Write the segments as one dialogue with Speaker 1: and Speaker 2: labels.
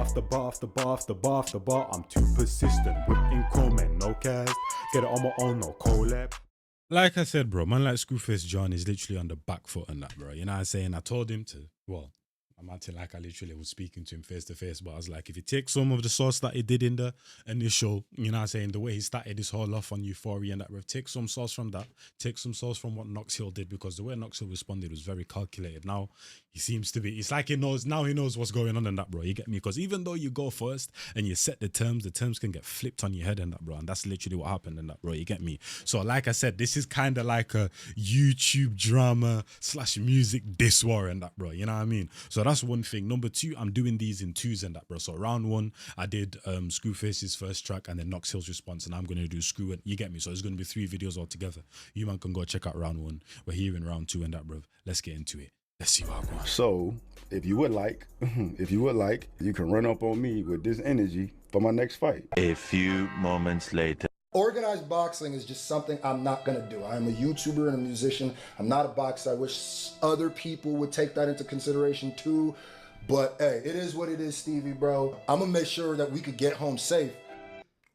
Speaker 1: after bar after bar after bar after bar. I'm too persistent, whipping comment, no cast. Get it on my own, no collab. Like I said, bro, man like Screwface John is literally on the back foot on that, bro. You know what I'm saying? I told him to, well, I'm acting like I literally was speaking to him face to face, but I was like, if you take some of the sauce that he did in the initial, you know what I'm saying, the way he started this whole off on Euphoria and that, bro, take some sauce from that, take some sauce from what Knox Hill did, because the way Knox Hill responded was very calculated. Now he seems to be, it's like he knows what's going on in that, bro. You get me? Because even though you go first and you set the terms can get flipped on your head in that, bro. And that's literally what happened in that, bro. You get me? So like I said, this is kind of like a YouTube drama / music diss war in that, bro. You know what I mean? So that's one thing. Number two, I'm doing these in twos and that, bro. So round one, I did Screwface's first track and then Knox Hill's response, and I'm going to do Screw and you get me? So it's going to be 3 videos altogether. You man can go check out round one. We're here in round 2 and that, bro. Let's get into it. Let's see what I want.
Speaker 2: So if you would like, you can run up on me with this energy for my next fight.
Speaker 3: A few moments later.
Speaker 4: Organized boxing is just something I'm not gonna do. I'm a YouTuber and a musician. I'm not a boxer. I wish other people would take that into consideration too. But hey, it is what it is, Stevie, bro. I'm gonna make sure that we could get home safe.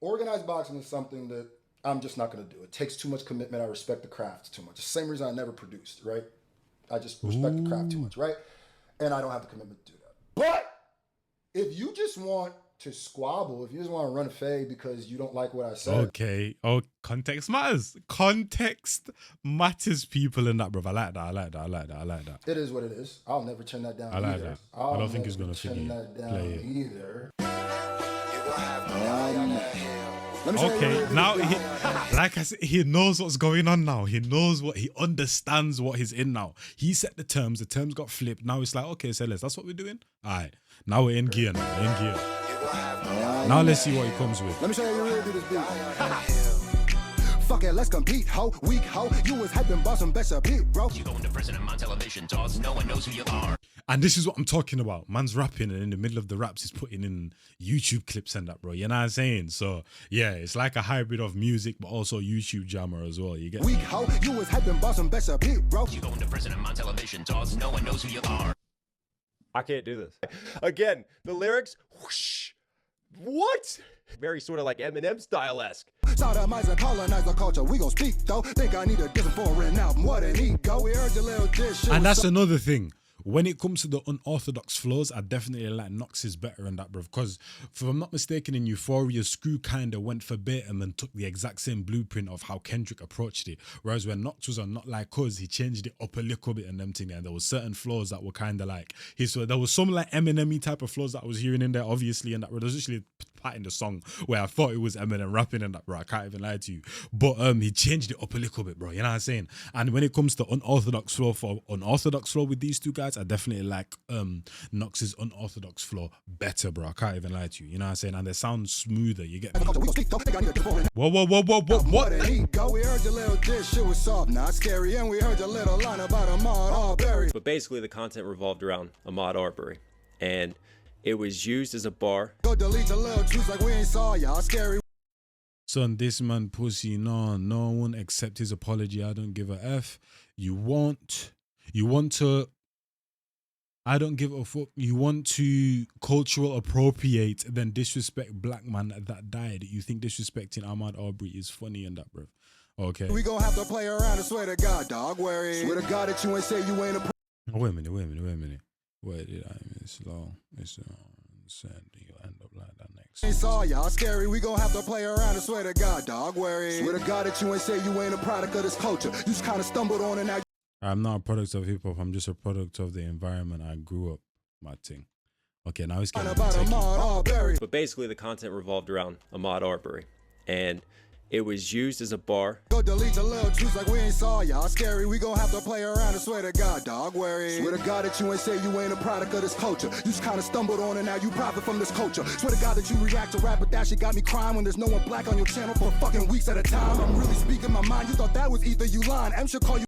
Speaker 4: Organized boxing is something that I'm just not gonna do. It takes too much commitment. I respect the craft too much. The same reason I never produced, right? I just respect the craft too much, right? And I don't have the commitment to do that. But if you just want to squabble, if you just want to run a fade because you don't like what I said.
Speaker 1: Okay. Oh, context matters. Context matters, people, in that, bro. I like that. It
Speaker 4: is what it is. I'll never turn that down.
Speaker 1: I like
Speaker 4: either.
Speaker 1: that. I don't think he's gonna turn
Speaker 4: that down
Speaker 1: play it
Speaker 4: either.
Speaker 1: Okay, now like I said, he knows what's going on now. He understands what he's in now. He set the terms got flipped. Now it's like, okay, so that's what we're doing. All right, now we're in gear now. Now let's see what he comes with.
Speaker 4: Let me show you how you really do this beat. Fuck it, let's compete, ho, weak ho. You was hyping about some better beat, bro. You going to prison and on television, toss, no one knows who you are.
Speaker 1: And this is what I'm talking about. Man's rapping and in the middle of the raps he's putting in YouTube clips and that, bro. You know what I'm saying? So yeah, it's like a hybrid of music but also YouTube jammer as well. You get
Speaker 4: weak ho, you was hyping about some better beat, bro.
Speaker 5: You going to prison and on television, toss, no one knows who you are.
Speaker 6: I can't do this. Again, the lyrics, whoosh. What? Very sort of like Eminem style-esque.
Speaker 4: Sodomizer, colonizer culture, we gon' speak though. Think I need a different foreign album. What an ego, we heard your little dish.
Speaker 1: And that's another thing. When it comes to the unorthodox flows, I definitely like Knox's better in that, bro. Because if I'm not mistaken, in Euphoria, Screw kind of went verbatim and took the exact same blueprint of how Kendrick approached it. Whereas when Knox was on Not Like Us, he changed it up a little bit and them thing. And there was certain flows that were kind of like there was some like Eminem-y type of flows that I was hearing in there, obviously, and that there was actually a part in the song where I thought it was Eminem rapping and that, bro. I can't even lie to you. But he changed it up a little bit, bro. You know what I'm saying? And when it comes to unorthodox flow with these two guys, I definitely like Knox's unorthodox flow better, bro. I can't even lie to you. You know what I'm saying? And they sound smoother. You get me? Whoa. What?
Speaker 4: We heard your little dish, shit was soft, not scary. And we heard your little line about Ahmaud Arbery.
Speaker 6: But basically the content revolved around Ahmaud Arbery. And it was used as a bar.
Speaker 4: Go delete the little truths like we ain't saw y'all scary.
Speaker 1: Son, this man pussy, no one accept his apology. I don't give a F. You want to, I don't give a fuck. You want to cultural appropriate, then disrespect black man that died. You think disrespecting Ahmaud Arbery is funny and that, bro? Okay.
Speaker 4: We gonna have to play around and swear to God, dog. Swear to God that you ain't say you ain't a.
Speaker 1: Wait a minute. Wait, did I miss slow? It's said you'll end up like that next.
Speaker 4: Ain't saw y'all scary. We gon' have to play around and swear to God, dog. Swear to God that you ain't say you ain't a product of this culture. You just kind of stumbled on it now.
Speaker 1: I'm not a product of hip hop. I'm just a product of the environment I grew up. My thing. Okay, now it's getting
Speaker 6: But basically, the content revolved around Ahmaud Arbery, and it was used as a bar.
Speaker 4: Go delete the little truths like we ain't saw y'all scary. We gon' have to play around and swear to God, dog. Swear to God that you ain't say you ain't a product of this culture. You just kind of stumbled on it now. You profit from this culture. Swear to God that you react to rap, but that shit got me crying when there's no one black on your channel for fucking weeks at a time. I'm really speaking my mind. You thought that was either you lying. M should call you.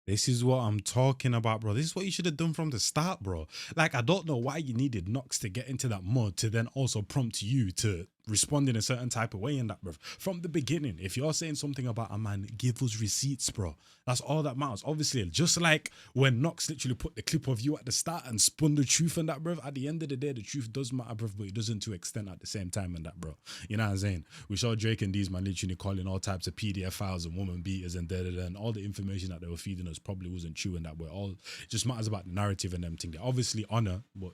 Speaker 1: This is what I'm talking about, bro. This is what you should have done from the start, bro. Like, I don't know why you needed Knox to get into that mode to then also prompt you to respond in a certain type of way in that, bruv. From the beginning, if you're saying something about a man, give us receipts, bro. That's all that matters. Obviously, just like when Knox literally put the clip of you at the start and spun the truth and that, bruv, at the end of the day, the truth does matter, bruv, but it doesn't to extent at the same time and that, bro. You know what I'm saying? We saw Drake and Njies, man, literally calling all types of PDF files and woman beaters and da-da-da, and all the information that they were feeding us probably wasn't true in that way. All it just matters about the narrative and them thing. Obviously, honor, but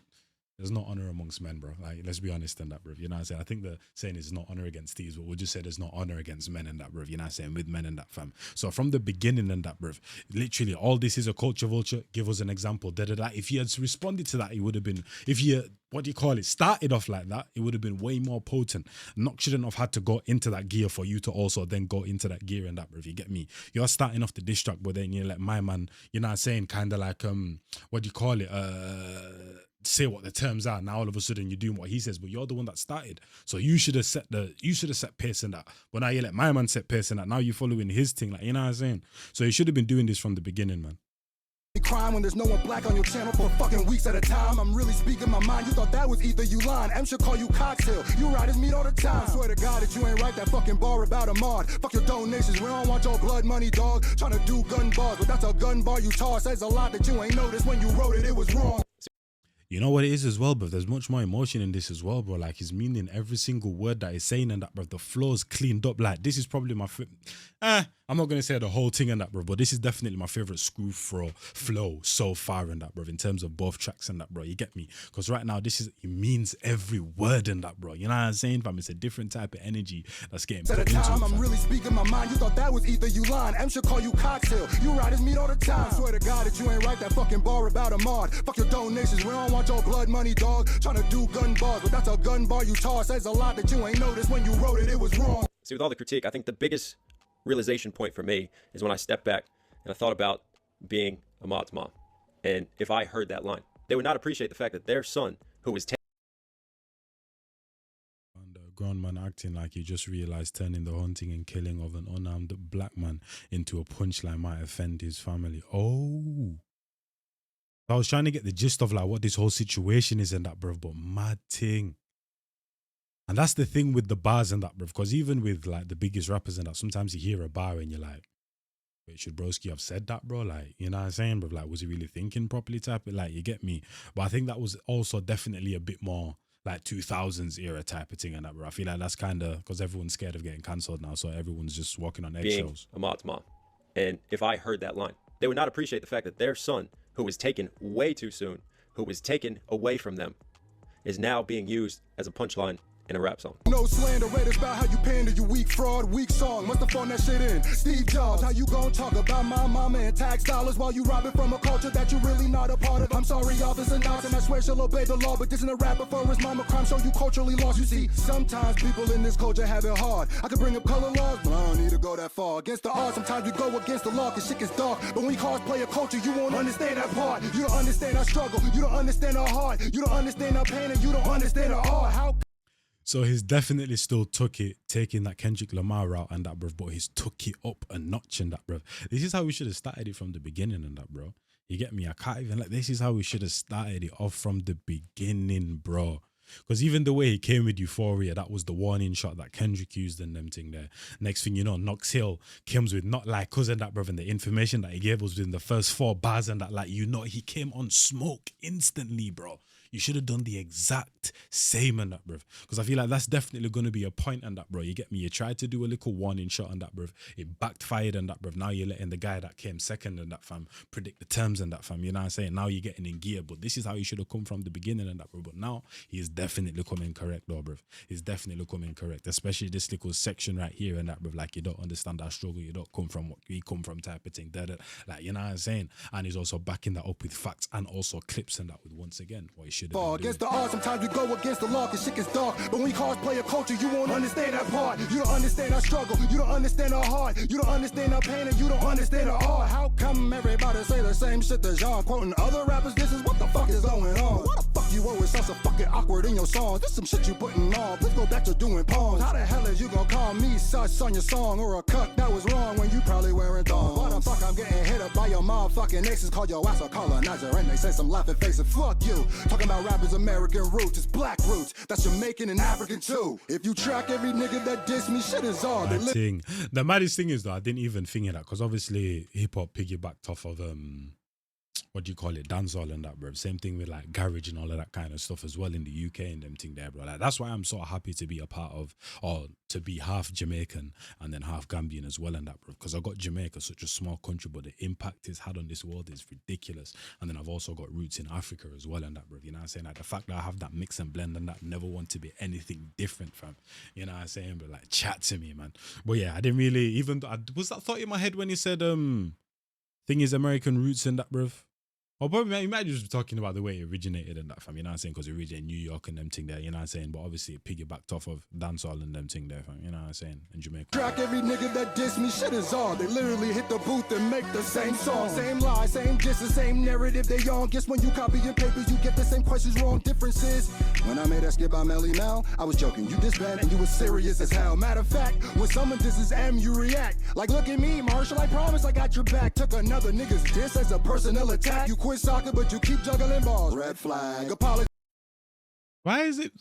Speaker 1: there's no honor amongst men, bro. Like, let's be honest in that, bro. You know what I'm saying? I think the saying is not honor against thieves, but we'll just say there's no honor against men in that, bro. You know what I'm saying? With men in that, fam. So from the beginning in that, bro, literally all this is a culture vulture. Give us an example. Da-da-da. If you had responded to that, it would have been, if you, what do you call it, started off like that, it would have been way more potent. Knox shouldn't have had to go into that gear for you to also then go into that gear and that, bro. If you get me, you're starting off the diss track, but then you're like, my man, you know what I'm saying? Kind of like, what do you call it? Say what the terms are. Now all of a sudden you're doing what he says, but you're the one that started. So you should have set pace in that. But now you let my man set pace in that. Now you're following his thing, like, you know what I'm saying? So you should have been doing this from the beginning, man.
Speaker 7: Crime when there's no one black on your channel for fucking weeks at a time. I'm really speaking my mind. You thought that was either you lying. M should call you cocktail. You riders meet all the time. Swear to God that you ain't write that fucking bar about a mod. Fuck your donations. We don't want your blood money, dog. Trying to do gun bars, but that's a gun bar you toss. Says a lot that you ain't noticed when you wrote it. It was wrong.
Speaker 1: You know what it is as well, bro? There's much more emotion in this as well, bro. Like, he's meaning every single word that he's saying and that, bro. The flow's cleaned up. Like, this is probably my I'm not going to say the whole thing and that, bro, but this is definitely my favorite Scru flow so far in that, bro, in terms of both tracks and that, bro. You get me? Because right now, it means every word in that, bro. You know what I'm saying, fam? It's a different type of energy that's getting put into it, fam.
Speaker 7: I'm really speaking my mind. You thought that was either you lying. M should call you cocktail. You riders meet all the time. Swear to God that you ain't write that fucking bar about a mod. Fuck your donations. We don't want your blood money, dog. Trying to do gun bars, but that's a gun bar you toss. Says a lot that you ain't noticed when you wrote it. It was wrong.
Speaker 6: See, with all the critique, I think the biggest realization point for me is when I stepped back and I thought about being a mod's mom. And if I heard that line, they would not appreciate the fact that their son, who was 10.
Speaker 1: And a grown man acting like he just realized turning the hunting and killing of an unarmed black man into a punchline might offend his family. Oh. I was trying to get the gist of like what this whole situation is and that, bruv, but mad thing. And that's the thing with the bars and that, bruv, because even with like the biggest rappers and that, sometimes you hear a bar and you're like, wait, should Broski have said that, bro? Like, you know what I'm saying, bruv? Like, was he really thinking properly type of, like, you get me? But I think that was also definitely a bit more like 2000s era type of thing and that, bro. I feel like that's kind of, because everyone's scared of getting cancelled now, so everyone's just walking on eggshells.
Speaker 6: Being a mod's mom. And if I heard that line, they would not appreciate the fact that their son, who was taken way too soon, who was taken away from them, is now being used as a punchline in a rap song.
Speaker 7: No slander, rate is about how you pander, you weak fraud, weak song. Must have phoned that shit in. Steve Jobs, how you gon' talk about my mama and tax dollars while you robbing from a culture that you really not a part of? I'm sorry, officer Knox, and I swear she'll obey the law, but this isn't a rapper for his mama crime, so you culturally lost. You see, sometimes people in this culture have it hard. I could bring up color laws, but I don't need to go that far. Against the odds, sometimes we go against the law, cause shit gets dark. But when we cosplay a culture, you won't understand that part. You don't understand our struggle, you don't understand our heart, you don't understand our pain, and you don't understand our art. How
Speaker 1: So he's definitely still taking that Kendrick Lamar route and that, bruv, but he's took it up a notch and that, bruv. This is how we should have started it from the beginning and that, bro. You get me? I can't even, like, this is how we should have started it off from the beginning, bro. Because even the way he came with Euphoria, that was the warning shot that Kendrick used and them thing there. Next thing you know, Knox Hill comes with Not Like Cousin that, bruv, and the information that he gave us within the first 4 bars and that, like, you know, he came on smoke instantly, bro. You should have done the exact same on that, bruv. Because I feel like that's definitely going to be a point on that, bro. You get me? You tried to do a little warning shot on that, bruv. It backfired on that, bruv. Now you're letting the guy that came second on that, fam, predict the terms on that, fam. You know what I'm saying? Now you're getting in gear. But this is how you should have come from the beginning on that, bro. But now he is definitely coming correct, though, bruv. He's definitely coming correct. Especially this little section right here and that, bruv. Like, you don't understand our struggle. You don't come from what we come from type of thing. Like, you know what I'm saying? And he's also backing that up with facts and also clips and that with, once again, what he should have been doing.
Speaker 7: Against the odds, sometimes we go against the law, cause shit gets dark. But when we cosplay a culture, you won't understand that part. You don't understand our struggle, you don't understand our heart, you don't understand our pain, and you don't understand our art. How come everybody say the same shit that Jean quoting other rappers? This is what the fuck is going on. Why the fuck you always sound so fucking awkward in your songs? This some shit you putting on. Please go back to doing poems. How the hell is you gonna call me such on your song, or a cut that was wrong when you probably wearing thongs? Why the fuck I'm getting hit up by your motherfucking exes? Call your ass a colonizer and they say some laughing faces. Fuck you. Talk talking about rappers' American roots. It's black roots. That's Jamaican and African too. If you track every nigga that diss me, shit is on.
Speaker 1: That thing. The maddest thing is though, I didn't even think of that because obviously hip hop piggybacked off of what do you call it, dancehall and that, bro. Same thing with like garage and all of that kind of stuff as well in the UK and them thing there, bro. Like that's why I'm sort of happy to be a part of, or to be half Jamaican and then half Gambian as well and that, bro. Because I got Jamaica, such a small country, but the impact it's had on this world is ridiculous. And then I've also got roots in Africa as well and that, bro. You know what I'm saying? Like the fact that I have that mix and blend and that, never want to be anything different, fam. You know what I'm saying? But like chat to me, man. But yeah, I didn't really even, was that thought in my head when he said thing is American roots and that, bro. Or probably you might just be talking about the way it originated and that, fam. You know what I'm saying? Because it originated in New York and them thing there. You know what I'm saying? But obviously it piggybacked off of dancehall and them thing there, fam. You know what I'm saying? In Jamaica.
Speaker 7: Track every nigga that diss me, shit is on. They literally hit the booth and make the same song. Same lie, same diss, the same narrative they on. Guess when you copy your papers, you get the same questions wrong. Differences. When I made that skit by Melly Mel, I was joking. You diss bad and you was serious as hell. Matter of fact, when someone disses M, you react. Like, look at me, Marshall, I promise I got your back. Took another nigga's diss as a personal attack. You quit soccer, but you keep juggling balls. Red flag. Apology.
Speaker 1: Why is it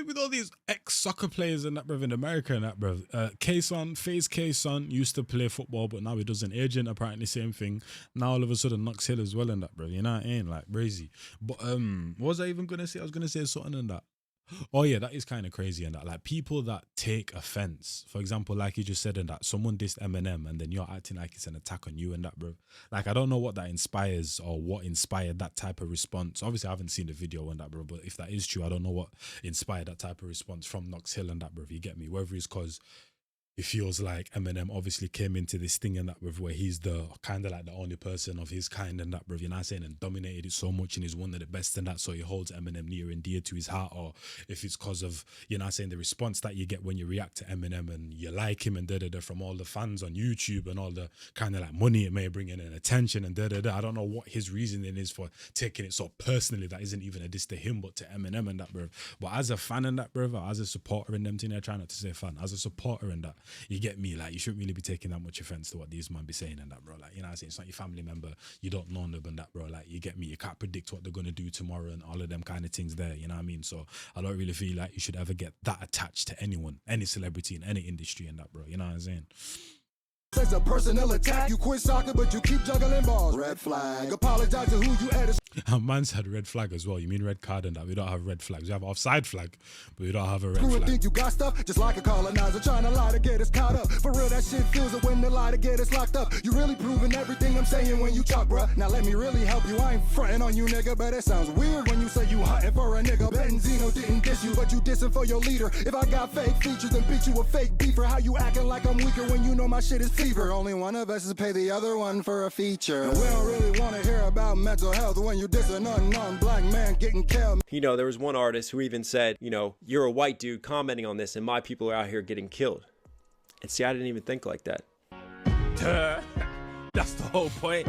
Speaker 1: with all these ex-soccer players and that, bruv, in America and that, bruv? FaZe K-Son used to play football, but now he does an agent, apparently same thing. Now all of a sudden Knox Hill as well and that, bruv. You know what I mean? Like, crazy. But what was I even going to say? I was going to say something and that. Oh yeah, that is kind of crazy and that. Like people that take offense, for example, like you just said in that, someone dissed Eminem and then you're acting like it's an attack on you and that, bro. Like I don't know what that inspires or what inspired that type of response. Obviously I haven't seen the video and that, bro, but if that is true, I don't know what inspired that type of response from Knox Hill and that, bro. You get me? Whether it's because it feels like Eminem obviously came into this thing and that, bruv, where he's the kind of like the only person of his kind and that, bruv, you know what I'm saying, and dominated it so much and is one of the best in that, so he holds Eminem near and dear to his heart. Or if it's because of, you know what I'm saying, the response that you get when you react to Eminem and you like him and da-da-da from all the fans on YouTube and all the kind of like money it may bring in and attention and da-da-da. I don't know what his reasoning is for taking it so personally that isn't even a diss to him but to Eminem and that, bruv. But as a fan in that, bruv, or as a supporter in them thing, I try not to say fan, as a supporter in that, you get me? Like, you shouldn't really be taking that much offense to what these man be saying and that, bro. Like, you know what I'm saying? It's not your family member. You don't know them and that, bro. Like, you get me? You can't predict what they're going to do tomorrow and all of them kind of things there. You know what I mean? So I don't really feel like you should ever get that attached to anyone, any celebrity in any industry and that, bro. You know what I'm saying?
Speaker 7: As a personal attack, you quit soccer, but you keep juggling balls. Red flag. Apologize to who you added.
Speaker 1: Man said red flag as well. You mean red card and that? We don't have red flags. We have offside flag, but we don't have a red
Speaker 7: Screw
Speaker 1: flag.
Speaker 7: think you got stuff just like a colonizer trying to lie to get us caught up. For real, that shit feels it when they lie to get us locked up. You really proving everything I'm saying when you talk, bruh. Now let me really help you. I ain't fronting on you, nigga, but it sounds weird when you say you hunting for a nigga. Benzino didn't diss you, but you dissing for your leader. If I got fake features, then beat you a fake beefer. How you acting like I'm weaker when you know my shit is fever? Only one of us is pay the other one for a feature. And we don't really want to hear about mental health when you diss an unknown black man getting killed.
Speaker 6: You know, there was one artist who even said, you know, you're a white dude commenting on this and my people are out here getting killed. And see, I didn't even think like that. That's the whole point.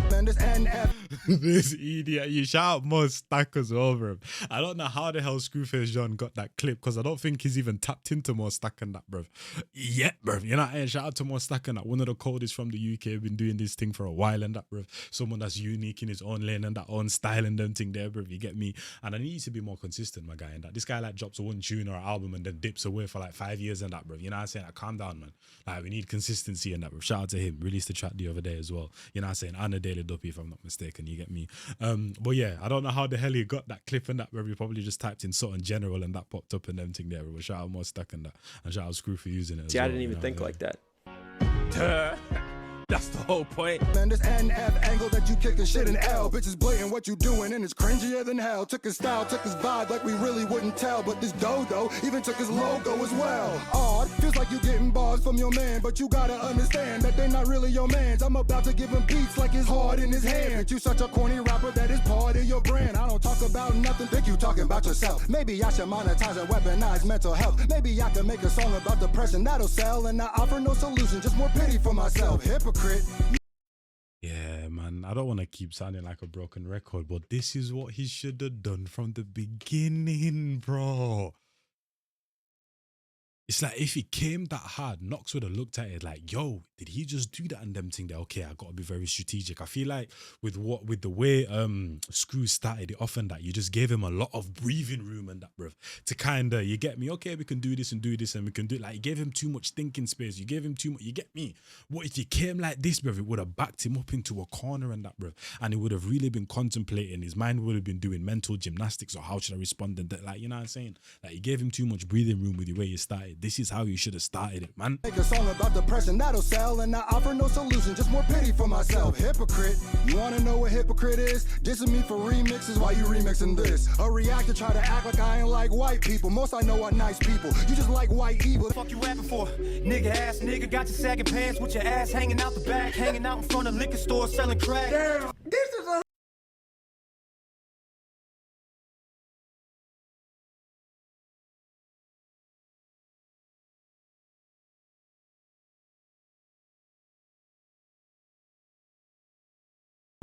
Speaker 1: This idiot, you shout more stackers over him. I don't know how the hell Screwface John got that clip because I don't think he's even tapped into more stack and that, bruv. Yet, bruv. You know what I mean? Shout out to more stack and that. One of the coldest from the UK, been doing this thing for a while and that, bruv. Someone that's unique in his own lane and that own style and them thing there, bruv. You get me? And I need to be more consistent, my guy, and that. This guy like drops one tune or an album and then dips away for like 5 years and that, bruv. You know what I'm saying? Like, calm down, man. Like, we need consistency and that, bruv. Shout out to him. Released the track the other day as well. You know what I'm saying? On a Daily Duppy, if I'm not mistaken. You get me? But yeah, I don't know how the hell he got that clip and that, where he probably just typed in something general and that popped up and them thing there. But shout out more stack and that. And shout out Screw for using it.
Speaker 6: See, I didn't even think like that. That's the whole point.
Speaker 7: And this NF angle that you kicking shit in L. Bitches blatant what you doing and it's cringier than hell. Took his style, took his vibe like we really wouldn't tell. But this dodo even took his logo as well. Odd, feels like you getting bars from your man. But you gotta understand that they not really your mans. I'm about to give him beats like his heart in his hand. You such a corny rapper that is part of your brand. I don't talk about nothing, think you talking about yourself. Maybe I should monetize and weaponize mental health. Maybe I can make a song about depression that'll sell. And I offer no solution, just more pity for myself. Hypocrite.
Speaker 1: Yeah, man, I don't want to keep sounding like a broken record, but this is what he should have done from the beginning, bro. it's like if it came that hard, Knox would have looked at it like, yo, did he just do that and them thing there? Okay, I gotta be very strategic. I feel like with the way Screw started it off and that, you just gave him a lot of breathing room and that, bruv, to kinda, you get me, okay, we can do this and we can do it. Like, you gave him too much thinking space, you gave him too much, you get me? What if you came like this, bruv? It would have backed him up into a corner and that, bruv, and he would have really been contemplating, his mind would have been doing mental gymnastics, or how should I respond, and that, like, you know what I'm saying? Like, you gave him too much breathing room with the way you started. This is how you should have started it, man.
Speaker 7: Make a song about depression that'll sell, and I offer no solution, just more pity for myself. Hypocrite, you wanna know what hypocrite is? Dissing me for remixes while you remixing this. A reactor try to act like I ain't like white people. Most I know are nice people. You just like white evil.
Speaker 8: Fuck you rapping for? Nigga ass nigga, got your sagging pants with your ass hanging out the back, hanging out in front of liquor stores selling crack.
Speaker 9: Damn, this is a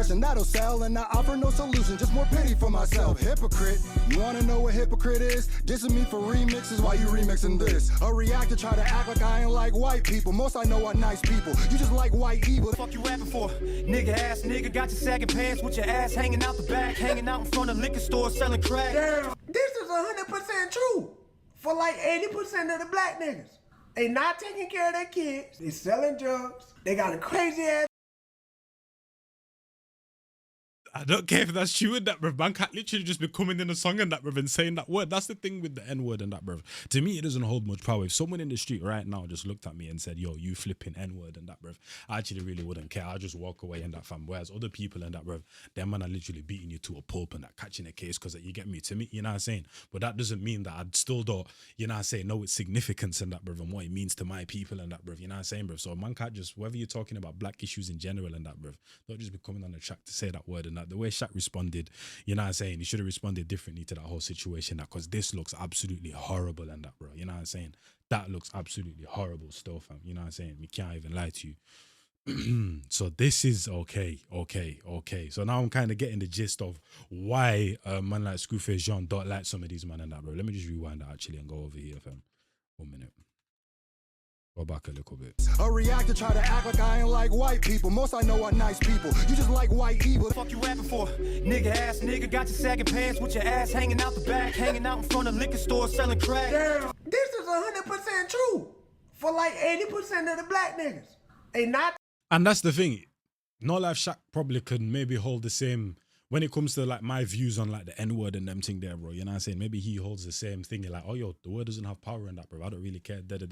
Speaker 7: and that'll sell, and I offer no solution, just more pity for myself. Hypocrite, you wanna know what hypocrite is? Dissing me for remixes while you remixing this. A reactor try to act like I ain't like white people. Most I know are nice people. You just like white evil.
Speaker 8: Fuck you rapping for? Nigga ass nigga, got your sagging pants with your ass hanging out the back, hanging out in front of liquor stores selling crack.
Speaker 9: damn. This is 100% true for like 80% of the black niggas. They not taking care of their kids. They selling drugs. They got a crazy ass.
Speaker 1: I don't care if that's true and that, bruv. Man can't literally just be coming in a song and that, bruv, and saying that word. That's the thing with the N-word and that, bruv. To me, it doesn't hold much power. If someone in the street right now just looked at me and said, yo, you flipping N-word and that, bruv, I actually really wouldn't care. I'll just walk away and that, fam. Whereas other people and that, bruv, them man are literally beating you to a pulp and that, catching a case because you get me. To me, you know what I'm saying? But that doesn't mean that I'd still don't, you know what I'm saying, know its significance and that, bruv, and what it means to my people and that, bruv. You know what I'm saying, bruv? So man can't just, whether you're talking about black issues in general and that, bruv, don't just be coming on the track to say that word and that. The way Shaq responded, you know what I'm saying, he should have responded differently to that whole situation, that, because this looks absolutely horrible and that, bro. You know what I'm saying? That looks absolutely horrible still, fam. You know what I'm saying? We can't even lie to you. So this is okay. So now I'm kind of getting the gist of why man like Screwface Jean don't like some of these man and that, bro. Let me just rewind that actually and go over here, fam. 1 minute. Go back a little bit.
Speaker 7: A reactor try to act like I ain't like white people. Most I know are nice people. You just like white evil.
Speaker 8: Fuck you rapping for? Nigga ass nigga, got your sagging pants with your ass hanging out the back, hanging out in front of liquor stores selling crack.
Speaker 9: Damn, this is 100% true for like 80% of the black niggas. They not.
Speaker 1: And that's the thing. No Life Shaq probably could maybe hold the same when it comes to like my views on like the N-word and them thing there, bro. You know what I'm saying? Maybe he holds the same thing. You're like, oh, yo, the word doesn't have power in that, bro. I don't really care, But at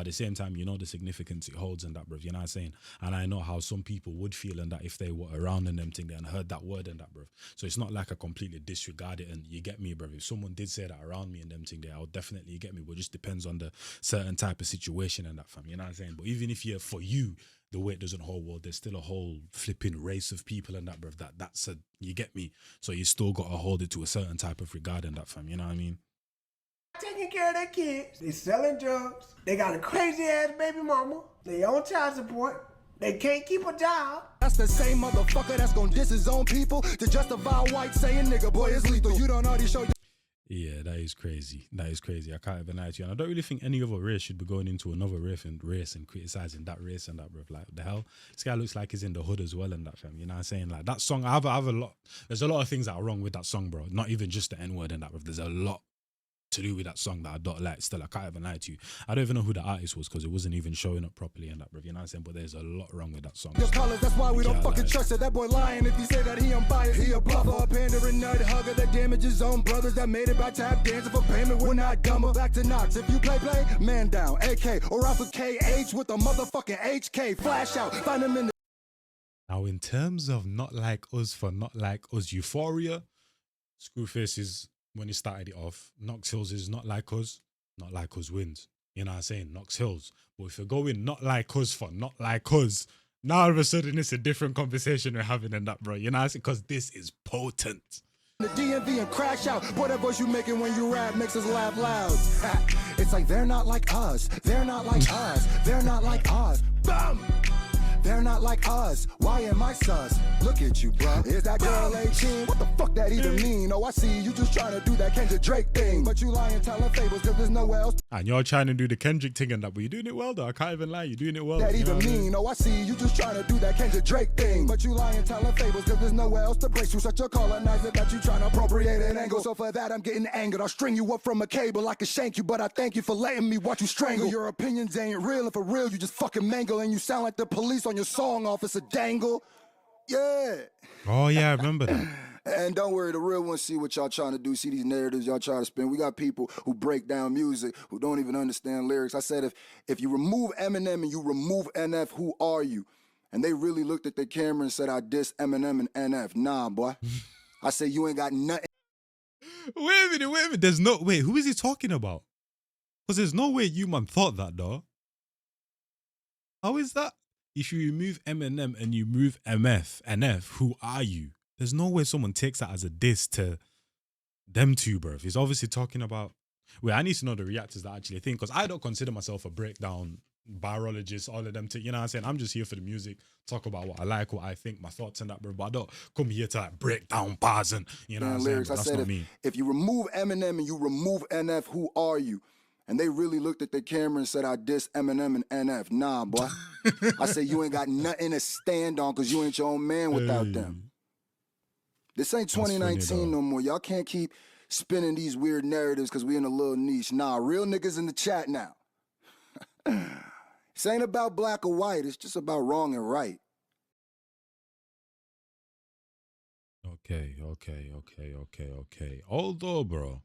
Speaker 1: the same time, you know the significance it holds in that, bro. You know what I'm saying? And I know how some people would feel in that if they were around in them thing there and heard that word in that, bro. So it's not like I completely disregard it and you get me, bro. If someone did say that around me and them thing there, I would definitely get me. But it just depends on the certain type of situation and that, fam. You know what I'm saying? But even if you're, for you, the way it doesn't hold well, there's still a whole flipping race of people and that, bruv, that's a, you get me? So you still got to hold it to a certain type of regard in that, fam, you know what I mean?
Speaker 9: Taking care of their kids. They selling drugs. They got a crazy ass baby mama. They on child support. They can't keep a job.
Speaker 7: That's the same motherfucker that's gonna diss his own people to justify white saying nigga boy is lethal. You don't already show.
Speaker 1: Yeah, that is crazy. That is crazy. I can't even lie to you. And I don't really think any other race should be going into another race and criticizing that race and that, bro. Like, the hell? This guy looks like he's in the hood as well and that, fam. You know what I'm saying? Like, that song, I have a lot. There's a lot of things that are wrong with that song, bro. Not even just the N-word and that, bro. There's a lot to do with that song that I don't like. Still, I can't even lie to you. I don't even know who the artist was because it wasn't even showing up properly and that, bro. You know what I'm saying? But there's a lot wrong with that song.
Speaker 7: Your colors, that's why we don't fucking trust it. That boy lying if he say that he unbiased. He a bluffer, a pandering nut hugger that damages his own brothers that made it by tap dancing for payment. We're not dumber. Back to Knox. If you play, man down. AK or Alpha KH with a motherfucking HK. Flash out. Find him in the.
Speaker 1: Now, in terms of not like us for not like us euphoria, Screwface is, when he started it off, Knox Hills is not like us wins. You know what I'm saying? Knox Hills. But if you're going not like us for not like us, now all of a sudden it's a different conversation we're having in that, bro. You know what I'm saying? Because this is potent.
Speaker 7: The DMV and crash out. Whatever voice you making when you rap makes us laugh loud. It's like they're not like us. They're not like us. They're not like us. Bam! They're not like us. Why am I sus? Look at you, bruh. Is that girl 18? What the fuck that even mean? Oh, I see you just trying to do that Kendrick Drake thing. But you lying, telling fables, cause there's nowhere else.
Speaker 1: And you're trying to do the Kendrick thing and that, but you're doing it well though. I can't even lie, you're doing it well.
Speaker 7: That
Speaker 1: You know
Speaker 7: even
Speaker 1: what I mean?
Speaker 7: mean? Oh, I see you just trying to do that Kendrick Drake thing. But you lying, telling fables, cause there's nowhere else to brace you. Such a colonizer that you trying to appropriate an angle. So for that, I'm getting angered. I'll string you up from a cable. I can shank you, but I thank you for letting me watch you strangle. Your opinions ain't real, and for real, you just fucking mangle. And you sound like the police on your song, Officer Dangle. Yeah.
Speaker 1: Oh yeah, I remember that.
Speaker 2: And don't worry, the real ones see what y'all trying to do, see these narratives y'all trying to spin. We got people who break down music, who don't even understand lyrics. I said, if you remove Eminem and you remove NF, who are you? And they really looked at their camera and said, I diss Eminem and NF. Nah, boy. I said, you ain't got nothing.
Speaker 1: Wait a minute. There's no, wait, who is he talking about? Because there's no way you man thought that, though. How is that? If you remove Eminem and you move NF, who are you? There's no way someone takes that as a diss to them two, bro. He's obviously talking about... Wait, I need to know the reactors that actually think, because I don't consider myself a breakdown virologist, all of them, you know what I'm saying? I'm just here for the music, talk about what I like, what I think, my thoughts and that, bro. But I don't come here to like break down bars and, you know what I'm saying?
Speaker 2: Lyrics.
Speaker 1: That's
Speaker 2: I said,
Speaker 1: not me.
Speaker 2: if you remove Eminem and you remove NF, who are you? And they really looked at their camera and said, I diss Eminem and NF. Nah, boy. I said, you ain't got nothing to stand on because you ain't your own man without them. This ain't 2019 no more. Y'all can't keep spinning these weird narratives because we in a little niche. Nah, real niggas in the chat now. This ain't about black or white. It's just about wrong and right.
Speaker 1: Okay. Although, bro,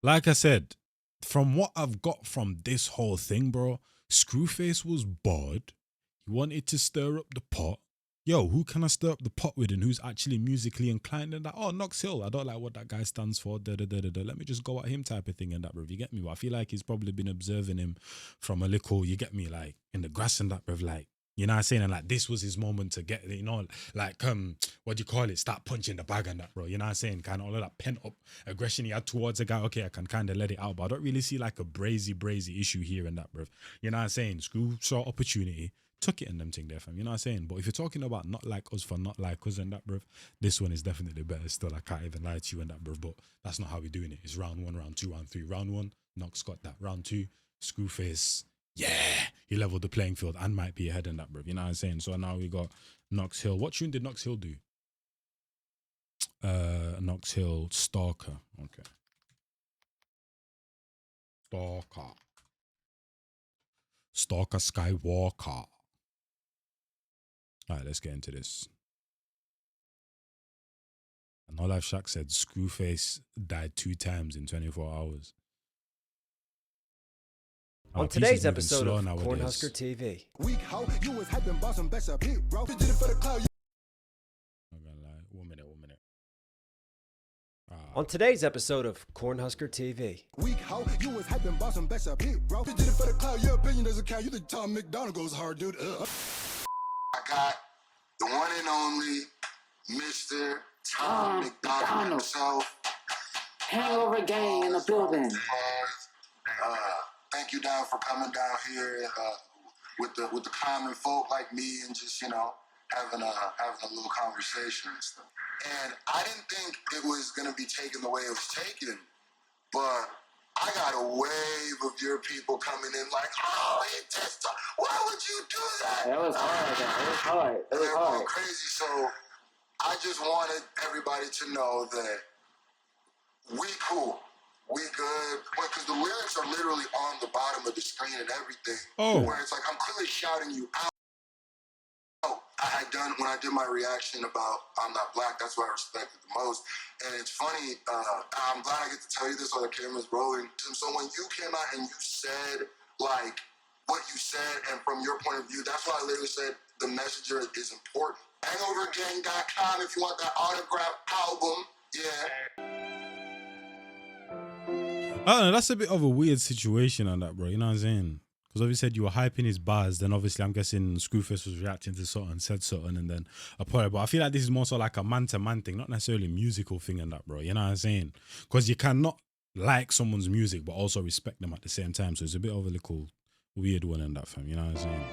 Speaker 1: like I said, from what I've got from this whole thing, bro, Screwface was bored. He wanted to stir up the pot. Yo, who can I stir up the pot with and who's actually musically inclined and that? Oh, Knox Hill. I don't like what that guy stands for. Let me just go at him type of thing and that, bro. You get me? But I feel like he's probably been observing him from a little, you get me, like in the grass and that, bro. Like, you know what I'm saying? And like, this was his moment to get, you know, like, what do you call it? Start punching the bag and that, bro. You know what I'm saying? Kind of all of that pent up aggression he had towards the guy. Okay, I can kind of let it out, but I don't really see like a brazy issue here and that, bro. You know what I'm saying? Screw saw opportunity, took it in them thing there, fam. You know what I'm saying? But if you're talking about not like us for not like us and that, bro, this one is definitely better still. I can't even lie to you and that, bro. But that's not how we're doing it. It's round 1, round 2, round 3. Round 1, Knox got that. Round 2, Screwface. Yeah, he leveled the playing field and might be ahead in that, bro. You know what I'm saying? So now we got Knox Hill. What tune did Knox Hill do? Knox Hill, Stalker. Okay. Stalker Skywalker. All right, let's get into this. And No Life Shaq said Screwface died 2 times in 24 hours.
Speaker 6: On today's episode of Cornhusker TV.
Speaker 7: Weak hoe, you was hyping boss and best up hit, bro. You did it for the cloud.
Speaker 1: I'm gonna lie. 1 minute.
Speaker 6: On today's episode of Cornhusker TV.
Speaker 7: Weak hoe, you was hyping boss and best up hit, bro. You did it for the cloud. Your opinion doesn't count. You think Tom McDonald goes hard, dude.
Speaker 2: I got the one and only Mr. Tom McDonald himself.
Speaker 10: Hangover gang in the building.
Speaker 2: Thank you, Don, for coming down here with the common folk like me and just, you know, having a little conversation and stuff. And I didn't think it was going to be taken the way it was taken, but I got a wave of your people coming in like, oh, he just, why would you do that?
Speaker 10: It was hard. It was hard.
Speaker 2: Going crazy. So I just wanted everybody to know that we cool. We good. Because the lyrics are literally on the bottom of the screen and everything.
Speaker 1: Oh.
Speaker 2: Where it's like, I'm clearly shouting you out. I had done, when I did my reaction about I'm not black, that's what I respected the most. And it's funny, I'm glad I get to tell you this while the camera's rolling. So when you came out and you said, like, what you said, and from your point of view, that's why I literally said the messenger is important. Hangovergang.com if you want that autograph album. Yeah.
Speaker 1: I don't know, that's a bit of a weird situation on that, bro. You know what I'm saying? Because obviously said you were hyping his bars, then obviously I'm guessing Screwface was reacting to something, said something, and then apology. But I feel like this is more so like a man-to-man thing, not necessarily a musical thing and that, bro. You know what I'm saying? Because you cannot like someone's music, but also respect them at the same time. So it's a bit of a little weird one in that, fam. You know what I'm saying?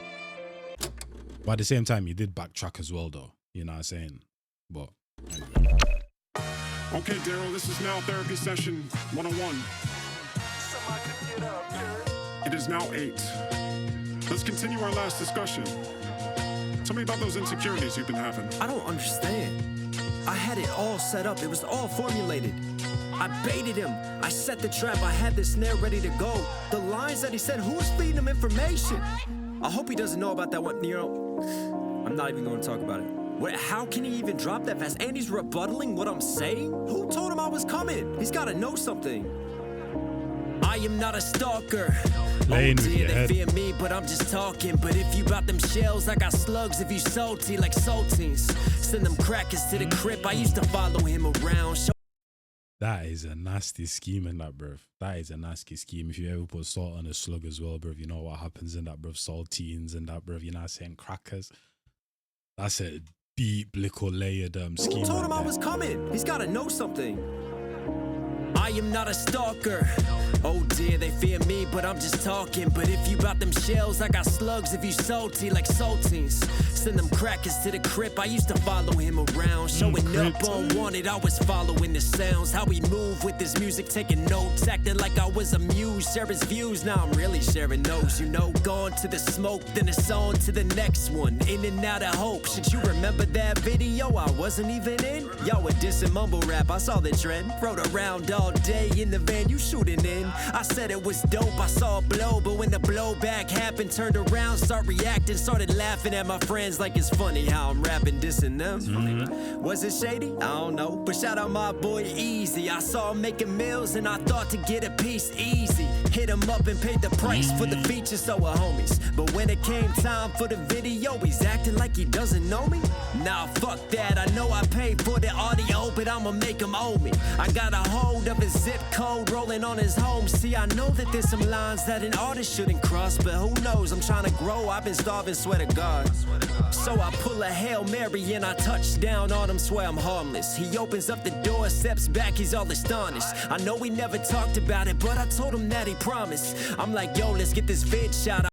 Speaker 1: But at the same time, he did backtrack as well, though. You know what I'm saying? But anyway.
Speaker 11: Okay, Daryl, this is now therapy session 101. It is now 8. Let's continue our last discussion. Tell me about those insecurities you've been having.
Speaker 8: I don't understand. I had it all set up. It was all formulated. I baited him. I set the trap. I had the snare ready to go. The lines that he said, who's feeding him information? I hope he doesn't know about that one, you know. I'm not even going to talk about it. How can he even drop that fast? And he's rebuttaling what I'm saying? Who told him I was coming? He's got to know something. I am not a stalker.
Speaker 1: Lane
Speaker 8: oh
Speaker 1: with
Speaker 8: dear,
Speaker 1: your
Speaker 8: they
Speaker 1: head.
Speaker 8: fear me, but I'm just talking. But if you bout them shells, I got slugs if you salty like saltines. Send them crackers to the crib. I used to follow him around.
Speaker 1: That is a nasty scheme in that, bruv. That is a nasty scheme. If you ever put salt on a slug as well, bruv, you know what happens in that, bruv. Saltines and that, bruv. You're not saying crackers. That's a deep, little layered scheme.
Speaker 8: Who told
Speaker 1: right
Speaker 8: him I
Speaker 1: there.
Speaker 8: was coming? He's got to know something. I am not a stalker. Oh dear, they fear me, but I'm just talking. But if you bout them shells, I got slugs if you salty like saltines. Send them crackers to the crib. I used to follow him around. Showing up on wanted, I was following the sounds. How he moved with his music, taking notes. Acting like I was amused, share his views. Now I'm really sharing those, you know. Gone to the smoke, then it's on to the next one. In and out of hope. Should you remember that video I wasn't even in? Y'all were dissing mumble rap, I saw the trend. Rode around all day in the van, you shooting in. I said it was dope, I saw a blow. But when the blowback happened, turned around, start reacting, started laughing at my friends like it's funny how I'm rapping, dissing them. Was it shady? I don't know. But shout out my boy Easy. I saw him making meals and I thought to get a piece easy. Hit him up and paid the price for the features, so we're homies. But when it came time for the video, he's acting like he doesn't know me. Nah, fuck that. I know I paid for the audio, but I'ma make him owe me. I got a hold of his zip code rolling on his home. See, I know that there's some lines that an artist shouldn't cross, but who knows? I'm trying to grow. I've been starving, swear to God. So I pull a Hail Mary and I touch down on him, swear I'm harmless. He opens up the door, steps back, he's all astonished. I know we never talked about it, but I told him that he promised. I'm like, yo, let's get this vid shot.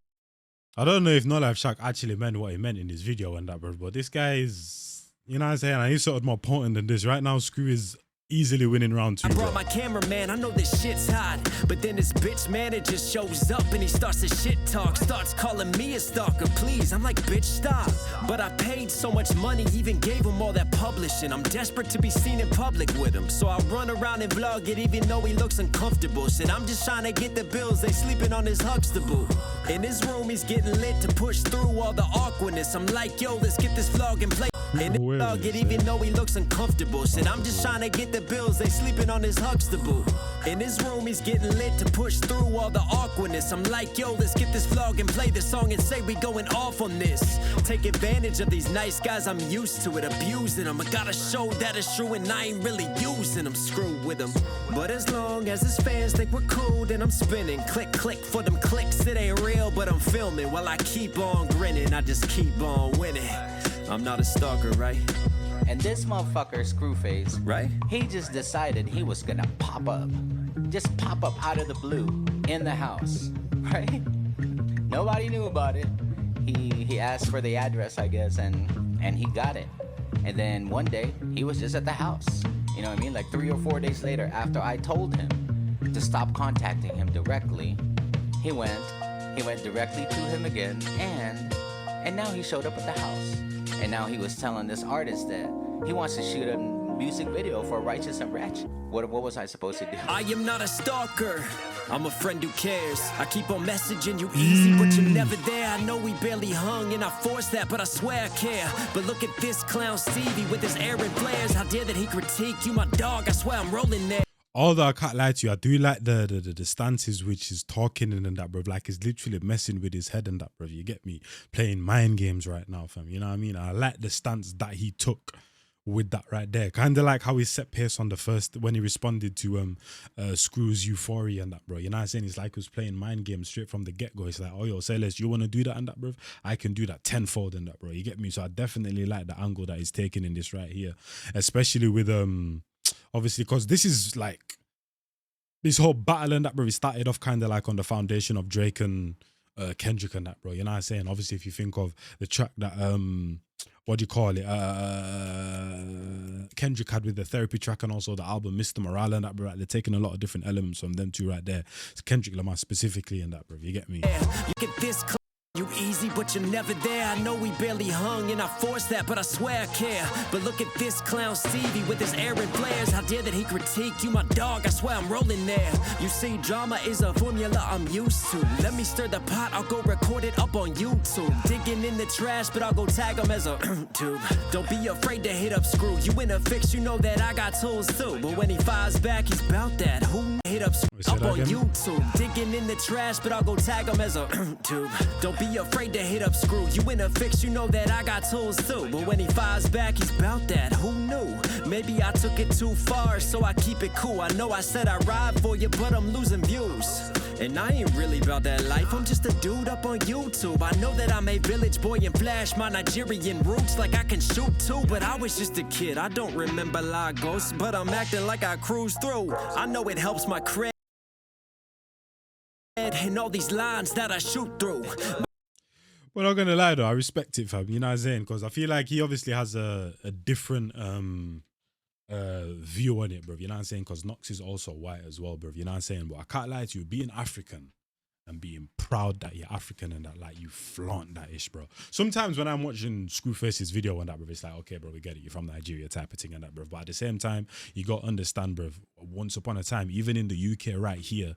Speaker 1: I don't know if No Life Shack actually meant what he meant in his video and that, bro. But this guy is, you know what I'm saying? And he's sort of more potent than this. Right now, Screw is easily winning round 2.
Speaker 8: I brought
Speaker 1: bro.
Speaker 8: my cameraman, I know this shit's hot. But then this bitch manager shows up and he starts to shit talk. Starts calling me a stalker, please. I'm like, bitch, stop. But I paid so much money, even gave him all that publishing. I'm desperate to be seen in public with him. So I run around and vlog it even though he looks uncomfortable. Shit, I'm just trying to get the bills, they sleeping on his Huxtable. In his room, he's getting lit to push through all the awkwardness. I'm like, yo, let's get this vlog and play. In his vlog it even though he looks uncomfortable. Shit, I'm just trying to get the bills, they sleeping on his Huxtable. In his room, he's getting lit to push through all the awkwardness. I'm like, yo, let's get this vlog and play the song and say we going off on this. Take advantage of these nice guys, I'm used to it, abusing them. I gotta show that it's true and I ain't really using them, screw with them. But as long as his fans think we're cool, then I'm spinning. Click, click for them clicks, it ain't real, but I'm filming. While I keep on grinning, I just keep on winning. I'm not a stalker, right?
Speaker 12: And this motherfucker, Screwface,
Speaker 8: right?
Speaker 12: He just decided he was gonna pop up. Just pop up out of the blue in the house, right? Nobody knew about it. He asked for the address, I guess, and he got it. And then one day, he was just at the house. You know what I mean? Like 3 or 4 days later, after I told him to stop contacting him directly, he went directly to him again, and now he showed up at the house. And now he was telling this artist that he wants to shoot a music video for Righteous and Ratchet. What was I supposed to do?
Speaker 8: I am not a stalker. I'm a friend who cares. I keep on messaging you easy, but you're never there. I know we barely hung and I forced that, but I swear I care. But look at this clown Stevie with his errant flares. How dare that he critique you, my dog. I swear I'm rolling there.
Speaker 1: Although I can't lie to you, I do like the stances which is talking and that, bro. Like, he's literally messing with his head and that, bro. You get me? Playing mind games right now, fam. You know what I mean? I like the stance that he took with that right there. Kind of like how he set pace on the first, when he responded to Screw's Euphoria and that, bro. You know what I'm saying? It's like he was playing mind games straight from the get-go. It's like, oh, yo, Sailors, you want to do that and that, bro? I can do that tenfold and that, bro. You get me? So I definitely like the angle that he's taking in this right here. Especially with, obviously, because this is like, this whole battle and that, bro, it started off kind of like on the foundation of Drake and Kendrick and that, bro. You know what I'm saying? Obviously, if you think of the track that what do you call it? Kendrick had with the therapy track and also the album Mr. Morale and that, bro. They're taking a lot of different elements from them two right there. So Kendrick Lamar specifically in that, bro. You get me?
Speaker 8: Look at this. You easy, but you're never there. I know we barely hung, and I forced that, but I swear I care. But look at this clown Stevie with his errant flares. How dare that he critique you, my dog? I swear I'm rolling there. You see, drama is a formula I'm used to. Let me stir the pot, I'll go record it up on YouTube. Digging in the trash, but I'll go tag him as a tube. Don't be afraid to hit up Screw. You in a fix, you know that I got tools too. But when he fires back, he's bout that. Who hit up Screw up on YouTube? Digging in the trash, but I'll go tag him as a tube. Don't be afraid to hit up Screw. You in a fix, you know that I got tools too. But when he fires back, he's bout that. Who knew? Maybe I took it too far, so I keep it cool. I know I said I ride for you, but I'm losing views. And I ain't really about that life, I'm just a dude up on YouTube. I know that I'm a village boy and flash my Nigerian roots like I can shoot too. But I was just a kid, I don't remember Lagos, but I'm acting like I cruise through. I know it helps my cred and all these lines that I shoot through.
Speaker 1: Well, not gonna lie though, I respect it, fam. You know what I'm saying? Because I feel like he obviously has a different view on it, bro. You know what I'm saying? Because Knox is also white as well, bro. You know what I'm saying? But I can't lie to you, being African and being proud that you're African and that, like, you flaunt that ish, bro. Sometimes when I'm watching Screwface's video and that, bro, it's like, okay, bro, we get it. You're from Nigeria type of thing and that, bro. But at the same time, you got to understand, bro, once upon a time, even in the UK right here,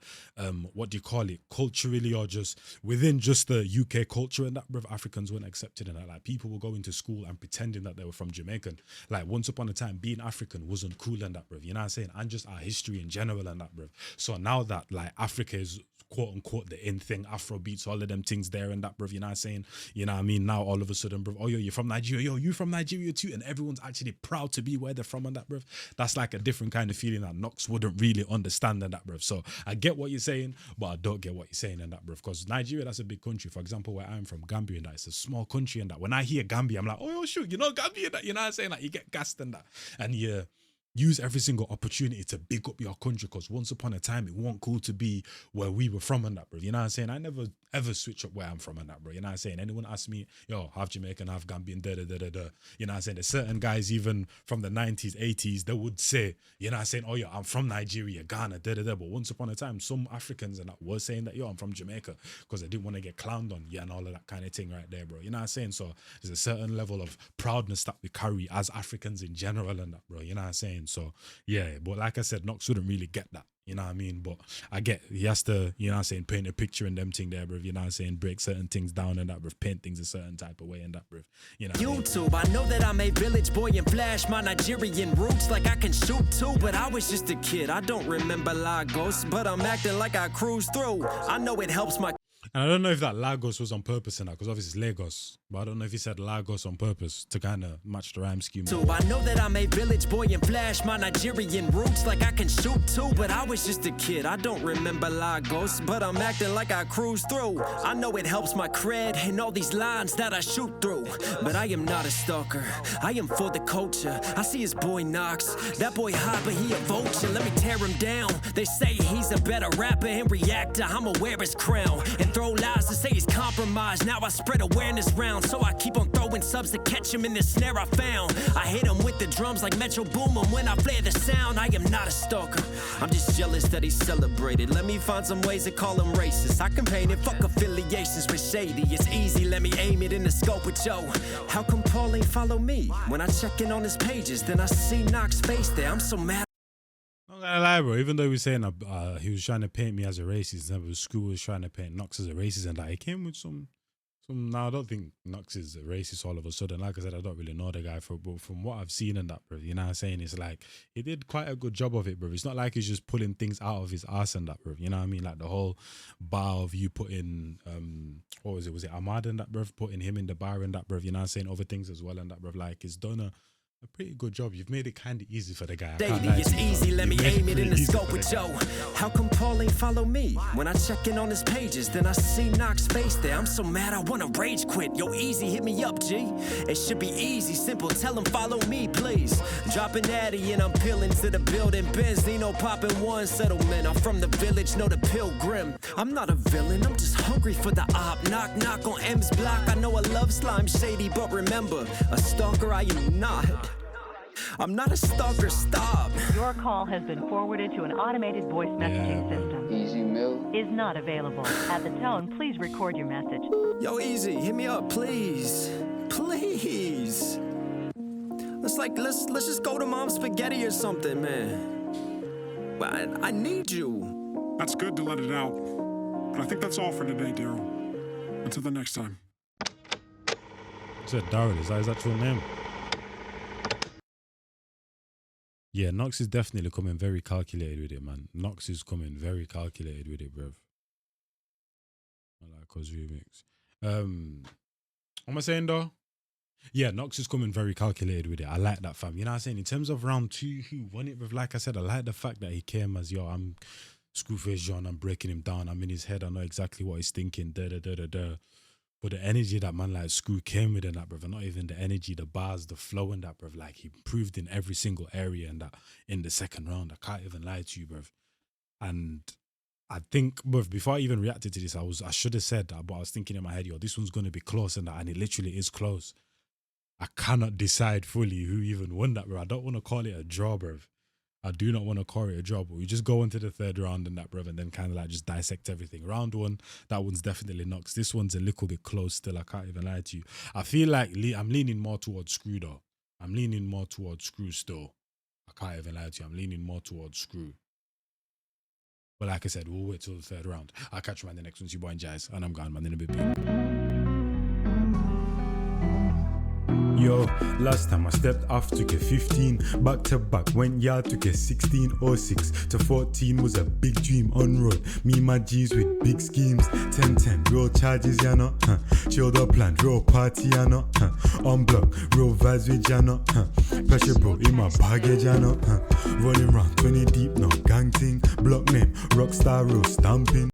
Speaker 1: what do you call it? Culturally or just within just the UK culture and that, bro, Africans weren't accepted and that. Like, people were going to school and pretending that they were from Jamaican. Like, once upon a time, being African wasn't cool and that, bro. You know what I'm saying? And just our history in general and that, bro. So now that, like, Africa is quote unquote the in thing, Afro beats, all of them things there and that, bruv, you know what I'm saying? You know what I mean? Now all of a sudden, bruv, oh yo, you're from Nigeria, yo, you from Nigeria too, and everyone's actually proud to be where they're from and that, bruv. That's like a different kind of feeling that Knox wouldn't really understand and that, bruv. So I get what you're saying, but I don't get what you're saying and that, bruv, because Nigeria, that's a big country. For example, where I'm from, Gambia and that, it's a small country and that. When I hear Gambia, I'm like, oh yo, shoot, you know Gambia and that, you know what I'm saying? Like, you get gassed and that, and yeah, use every single opportunity to big up your country, because once upon a time it wasn't cool to be where we were from and that, bro. You know what I'm saying? I never ever switch up where I'm from and that, bro. You know what I'm saying? Anyone ask me, yo, half Jamaican, half Gambian, da da da da da. You know what I'm saying? There's certain guys even from the 90s, 80s, they would say, you know what I'm saying? Oh, yeah, I'm from Nigeria, Ghana, da da da. But once upon a time, some Africans and that were saying that, yo, I'm from Jamaica, because they didn't want to get clowned on, yeah, and all of that kind of thing right there, bro. You know what I'm saying? So there's a certain level of proudness that we carry as Africans in general and that, bro. You know what I'm saying? So yeah, but like I said, Knox wouldn't really get that. You know what I mean? But I get, he has to, you know what I'm saying, paint a picture and them thing there, bruv. You know what I'm saying? Break certain things down and that, bruv. Paint things a certain type of way and that, bruv. You know
Speaker 8: YouTube, I know that I'm a village boy and flash my Nigerian roots like I can shoot too, but I was just a kid. I don't remember Lagos, but I'm acting like I cruise through. I know it helps my...
Speaker 1: And I don't know if that Lagos was on purpose in that, because obviously it's Lagos. But I don't know if he said Lagos on purpose to kind of match the rhyme scheme.
Speaker 8: So I know that I'm a village boy and flash my Nigerian roots like I can shoot too, but I was just a kid. I don't remember Lagos, but I'm acting like I cruise through. I know it helps my cred and all these lines that I shoot through. But I am not a stalker. I am for the culture. I see his boy Knox. That boy hot, but he a vulture. Let me tear him down. They say he's a better rapper and reactor. I'ma wear his crown and throw lies to say he's compromised. Now I spread awareness round, so I keep on throwing subs to catch him in the snare I found. I hit him with the drums like Metro Boomin when I play the sound. I am not a stalker. I'm just jealous that he's celebrated. Let me find some ways to call him racist. I can paint it, fuck affiliations with shady. It's easy, let me aim it in the scope with Joe. How come Paul ain't follow me? When I check in on his pages, then I see Knox face there. I'm so mad.
Speaker 1: I'm not gonna lie, bro. Even though he was saying he was trying to paint me as a racist, and Scru was trying to paint Knox as a racist, and that he came with some. Now I don't think Knox is a racist all of a sudden. Like I said, I don't really know the guy, but from what I've seen and that, bro, you know what I'm saying? It's like he did quite a good job of it, bro. It's not like he's just pulling things out of his ass and that, bro. You know what I mean? Like the whole bar of you putting what was it? Was it Ahmad and that, bro? Putting him in the bar and that, bro. You know what I'm saying? Other things as well and that, bro. Like it's done a pretty good job. You've made it kind of easy for the guy. I can't
Speaker 8: Daily,
Speaker 1: lie
Speaker 8: it's
Speaker 1: to you,
Speaker 8: easy,
Speaker 1: bro.
Speaker 8: let me
Speaker 1: You made
Speaker 8: aim it in
Speaker 1: pretty
Speaker 8: the
Speaker 1: easy
Speaker 8: scope
Speaker 1: for
Speaker 8: with
Speaker 1: the
Speaker 8: Joe.
Speaker 1: guy.
Speaker 8: How come Paul ain't follow me? When I check in on his pages, then I see Knox face there. I'm so mad I wanna rage quit. Yo, easy, hit me up, G. It should be easy, simple, tell him follow me, please. Dropping Addy and I'm peeling to the building. Benzino popping one settlement. I'm from the village, know the pilgrim. I'm not a villain, I'm just hungry for the op. Knock, knock on M's block. I know I love slime shady, but remember, a stalker I am not. I'm not a stalker, stop.
Speaker 13: Your call has been forwarded to an automated voice messaging system.
Speaker 10: Easy Mill.
Speaker 13: Is not available. At the tone, please record your message.
Speaker 8: Yo, Easy, hit me up, please. Please. Let's just go to Mom's Spaghetti or something, man. But I need you.
Speaker 11: That's good to let it out. But I think that's all for today, Daryl. Until the next time.
Speaker 1: Said Darryl, is that his actual name? Yeah, Knox is definitely coming very calculated with it, man. Knox is coming very calculated with it, bruv. I like Cos remix. What am I saying though? Yeah, Knox is coming very calculated with it. I like that, fam. You know what I'm saying? In terms of round 2, who won it with, like I said, I like the fact that he came as, yo, I'm Screwface John, I'm breaking him down. I'm in his head, I know exactly what he's thinking, da-da-da-da-da. But the energy that man like Screw came with in that, bruv, and not even the energy, the bars, the flow in that, bruv, like he improved in every single area in that in the second round. I can't even lie to you, bruv. And I think, bruv, before I even reacted to this, I should have said that, but I was thinking in my head, yo, this one's gonna be close and that, and it literally is close. I cannot decide fully who even won that, bruv. I don't want to call it a draw, bruv. I do not want to call it a draw, but we just go into the third round and that, bruv, and then kind of like just dissect everything. Round 1, that one's definitely Knox. This one's a little bit close still. I can't even lie to you. I feel like I'm leaning more towards Screw though. I'm leaning more towards Screw still. I can't even lie to you. I'm leaning more towards Screw. But like I said, we'll wait till the third round. I'll catch you man the next one. It's your boy Njies, and I'm gone, man, in a bit. Yo, last time I stepped off, took a 15. Back to back, went yard, took a 16. 06 to 14 was a big dream on road. Me, my G's with big schemes. 10-10, real charges, ya know. Chilled up plan, real party, ya know. On block, real vibes with ya know. Pressure bro in my baggage, ya know. Running round 20 deep, no gang ting. Block name, Rockstar, real stamping.